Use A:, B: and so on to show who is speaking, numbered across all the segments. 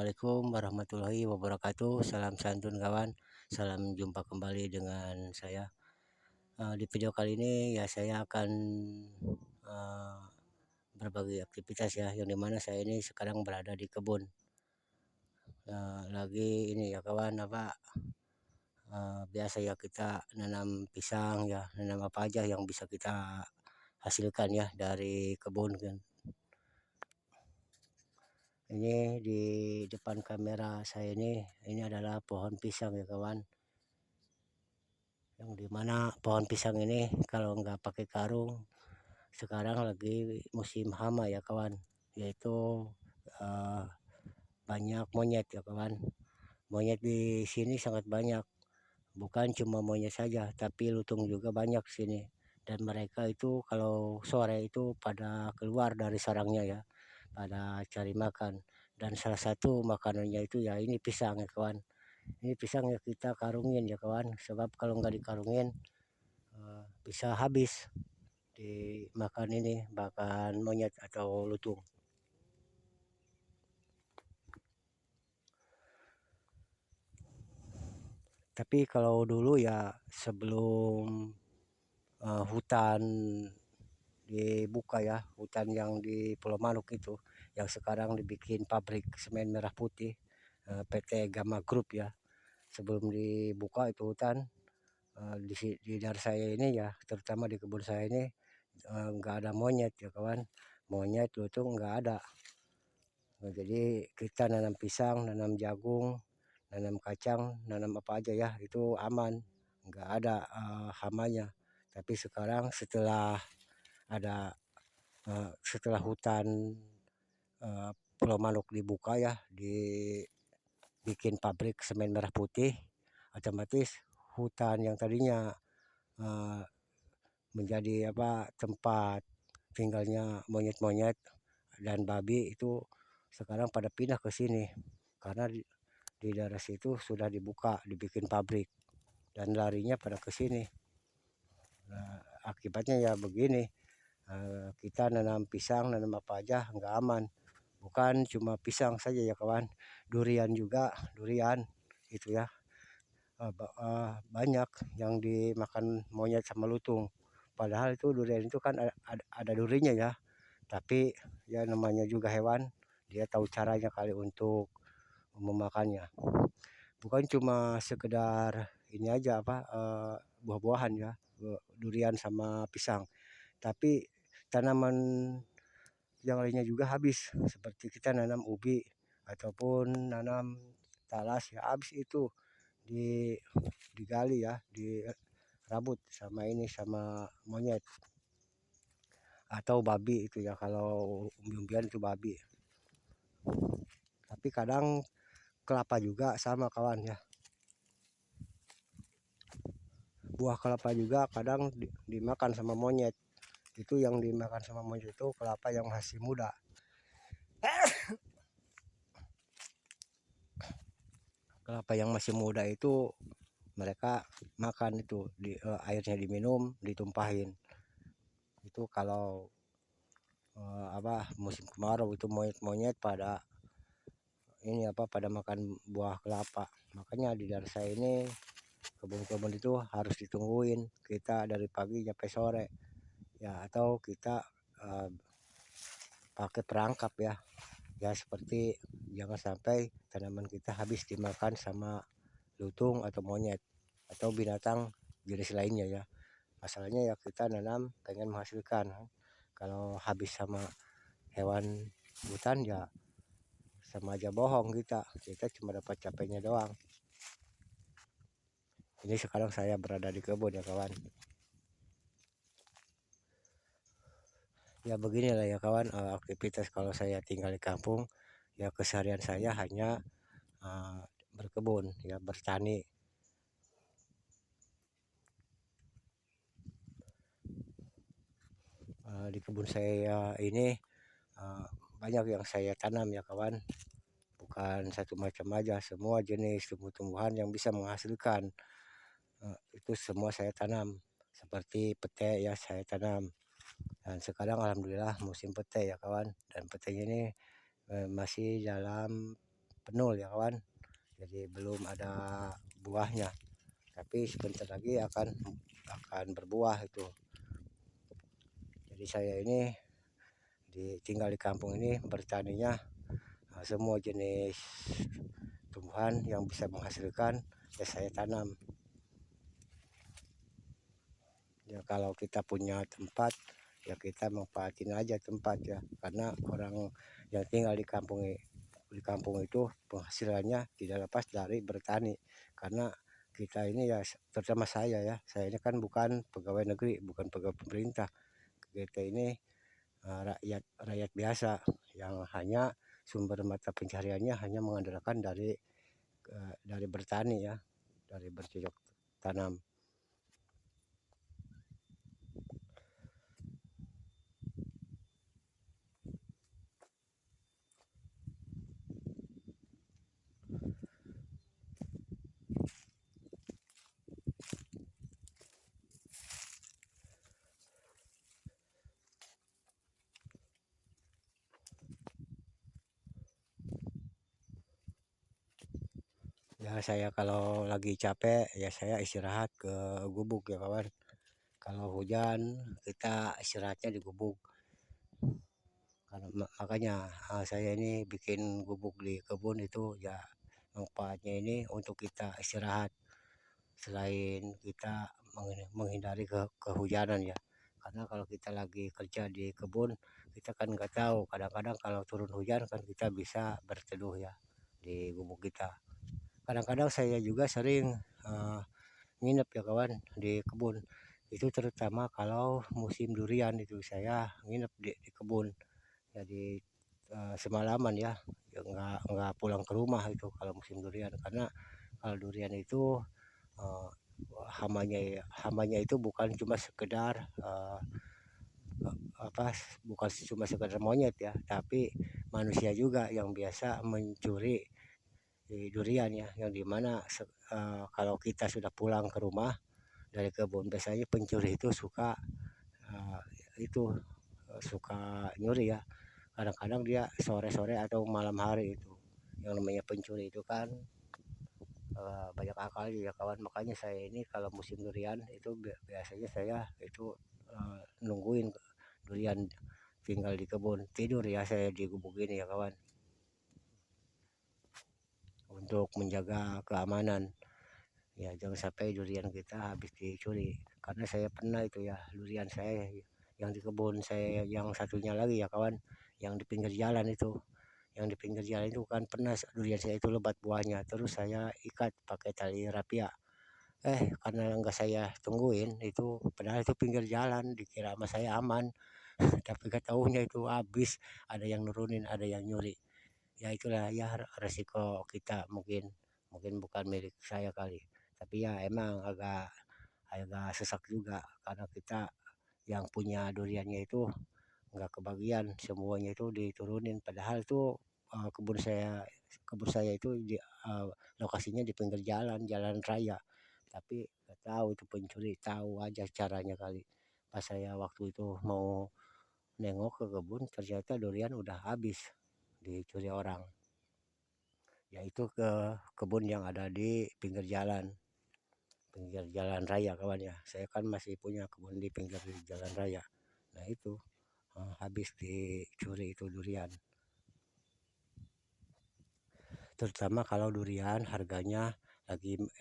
A: Assalamualaikum warahmatullahi wabarakatuh. Salam santun kawan. Salam jumpa kembali dengan saya. Di video kali ini ya saya akan eh, berbagi aktivitas ya, yang dimana saya ini sekarang berada di kebun. Lagi ini ya kawan, biasa ya kita nanam pisang ya, nanam apa aja yang bisa kita hasilkan ya dari kebun kan. Ini di depan kamera saya ini adalah pohon pisang ya kawan. Yang dimana pohon pisang ini kalau nggak pakai karung, sekarang lagi musim hama ya kawan. Yaitu eh, banyak monyet ya kawan. Monyet di sini sangat banyak. Bukan cuma monyet saja, tapi lutung juga banyak sini. Dan mereka itu kalau sore itu pada keluar dari sarangnya ya, pada cari makan. Dan salah satu makanannya itu ya ini pisang ya kawan. Ini pisang ya kita karungin ya kawan, sebab kalau nggak dikarungin bisa habis dimakan ini, makan monyet atau lutung. Tapi kalau dulu ya sebelum hutan dibuka ya, hutan yang di Pulau Manuk itu, yang sekarang dibikin pabrik semen merah putih, PT Gamma Group ya. Sebelum dibuka itu hutan, di daerah saya ini ya, terutama di kebun saya ini nggak ada monyet ya kawan. Monyet lutung nggak ada. Nah, jadi kita nanam pisang, nanam jagung, nanam kacang, nanam apa aja ya itu aman, nggak ada hamanya. Tapi sekarang setelah hutan eh, Pulau Manuk dibuka ya, dibikin pabrik semen merah putih, otomatis hutan yang tadinya eh, menjadi tempat tinggalnya monyet-monyet dan babi itu sekarang pada pindah ke sini, karena di daerah situ sudah dibuka, dibikin pabrik, dan larinya pada ke sini. Nah, akibatnya ya begini, kita nanam pisang, nanam apa aja nggak aman. Bukan cuma pisang saja ya kawan, durian juga, durian itu ya, banyak yang dimakan monyet sama lutung. Padahal itu durian itu kan ada durinya ya, tapi ya namanya juga hewan, dia tahu caranya kali untuk memakannya. Bukan cuma sekedar ini aja buah-buahan ya, durian sama pisang, tapi tanaman yang lainnya juga habis. Seperti kita nanam ubi ataupun nanam talas ya, habis itu di digali ya, dirabut sama monyet atau babi itu ya, kalau umbi-umbian itu babi. Tapi kadang kelapa juga sama kawan ya, buah kelapa juga kadang dimakan sama monyet. Itu yang dimakan sama monyet itu kelapa yang masih muda. Kelapa yang masih muda itu mereka makan itu, airnya diminum, ditumpahin. Itu kalau musim kemarau itu monyet-monyet pada makan buah kelapa. Makanya di daerah saya ini kebun-kebun itu harus ditungguin kita dari pagi sampai sore ya, atau kita uh, pakai perangkap ya. Ya seperti jangan sampai tanaman kita habis dimakan sama lutung atau monyet atau binatang jenis lainnya ya. Masalahnya ya kita nanam pengen menghasilkan, kalau habis sama hewan hutan ya sama aja bohong, kita cuma dapat capeknya doang. Ini sekarang saya berada di kebun ya kawan. Ya beginilah ya kawan, aktivitas kalau saya tinggal di kampung ya, keseharian saya hanya berkebun ya, bertani. Di kebun saya ini banyak yang saya tanam ya kawan, bukan satu macam aja, semua jenis tumbuh-tumbuhan yang bisa menghasilkan itu semua saya tanam. Seperti pete ya saya tanam, dan sekarang alhamdulillah musim pete ya kawan, dan petenya ini masih dalam penul ya kawan, jadi belum ada buahnya, tapi sebentar lagi akan berbuah itu. Jadi saya ini tinggal di kampung ini bertaninya semua jenis tumbuhan yang bisa menghasilkan ya saya tanam. Ya kalau kita punya tempat ya kita manfaatin aja tempat ya, karena orang yang tinggal di kampung itu penghasilannya tidak lepas dari bertani, karena kita ini ya terutama saya ini kan bukan pegawai negeri, bukan pegawai pemerintah, kita ini rakyat rakyat biasa yang hanya sumber mata pencahariannya hanya mengandalkan dari bertani ya, dari bercocok tanam. Ya saya kalau lagi capek ya saya istirahat ke gubuk ya kawan. Kalau hujan kita istirahatnya di gubuk. Karena makanya saya ini bikin gubuk di kebun itu ya manfaatnya ini untuk kita istirahat. Selain kita menghindari kehujanan ya. Karena kalau kita lagi kerja di kebun kita kan nggak tahu, kadang-kadang kalau turun hujan kan kita bisa berteduh ya di gubuk kita. Kadang-kadang saya juga sering nginep ya kawan di kebun. Itu terutama kalau musim durian itu saya nginep di kebun. Jadi semalaman ya, ya nggak pulang ke rumah itu kalau musim durian, karena kalau durian itu eh, hamanya itu bukan cuma sekedar apa bukan cuma sekedar monyet ya, tapi manusia juga yang biasa mencuri di durian ya, yang dimana kalau kita sudah pulang ke rumah dari kebun biasanya pencuri itu uh, itu suka nyuri ya. Kadang-kadang dia sore-sore atau malam hari itu, yang namanya pencuri itu kan banyak akal ya kawan. Makanya saya ini kalau musim durian itu biasanya saya itu nungguin durian, tinggal di kebun tidur ya saya di gubuk ini ya kawan, untuk menjaga keamanan. Ya jangan sampai durian kita habis dicuri, karena saya pernah itu ya durian saya yang di kebun saya yang satunya lagi ya kawan, yang di pinggir jalan itu, yang di pinggir jalan itu kan pernah durian saya itu lebat buahnya, terus saya ikat pakai tali rapia. Karena nggak saya tungguin itu, padahal itu pinggir jalan dikira sama saya aman, tapi gak taunya itu habis, ada yang nurunin ada yang nyuri. Ya itulah ya resiko kita, mungkin mungkin bukan milik saya kali, tapi ya emang agak agak sesak juga karena kita yang punya duriannya itu nggak kebagian, semuanya itu diturunin, padahal itu kebun saya itu lokasinya di pinggir jalan jalan raya, tapi nggak tahu itu pencuri tahu aja caranya kali. Pas saya waktu itu mau nengok ke kebun ternyata durian udah habis dicuri orang, yaitu ke kebun yang ada di pinggir jalan raya kawan ya. Saya kan masih punya kebun di pinggir jalan raya. Nah itu habis dicuri itu durian. Terutama kalau durian harganya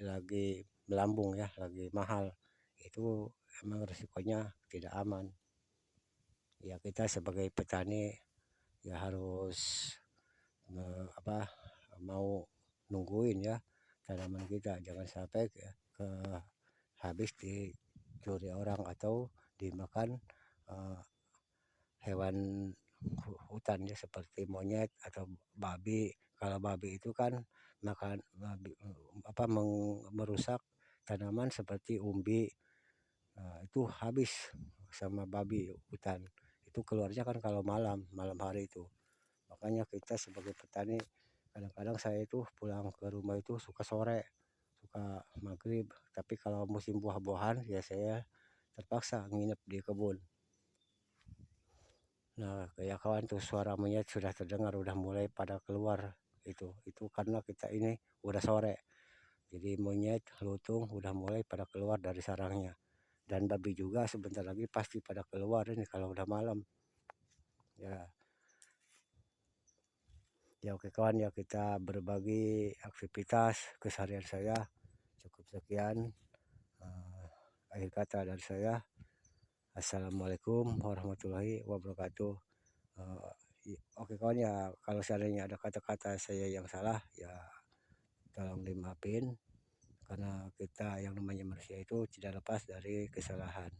A: lagi melambung ya, lagi mahal. Itu emang resikonya tidak aman. Ya kita sebagai petani ya harus apa mau nungguin ya tanaman kita jangan sampai ke habis dicuri orang atau dimakan eh, hewan hutan ya seperti monyet atau babi. Kalau babi itu kan makan apa merusak tanaman seperti umbi. Itu habis sama babi hutan. Itu keluarnya kan kalau malam hari itu. Makanya kita sebagai petani kadang-kadang saya itu pulang ke rumah itu suka sore, suka maghrib. Tapi kalau musim buah-buahan ya saya terpaksa nginep di kebun. Nah kayak kawan tuh suara monyet sudah terdengar, udah mulai pada keluar. itu karena kita ini udah sore, jadi monyet, lutung udah mulai pada keluar dari sarangnya, dan babi juga sebentar lagi pasti pada keluar ini kalau udah malam. Ya oke kawan, ya kita berbagi aktivitas keseharian saya. Cukup sekian, akhir kata dari saya. Assalamualaikum warahmatullahi wabarakatuh. Oke kawan, ya kalau seandainya ada kata-kata saya yang salah ya tolong dimaafin, karena kita yang namanya manusia itu tidak lepas dari kesalahan.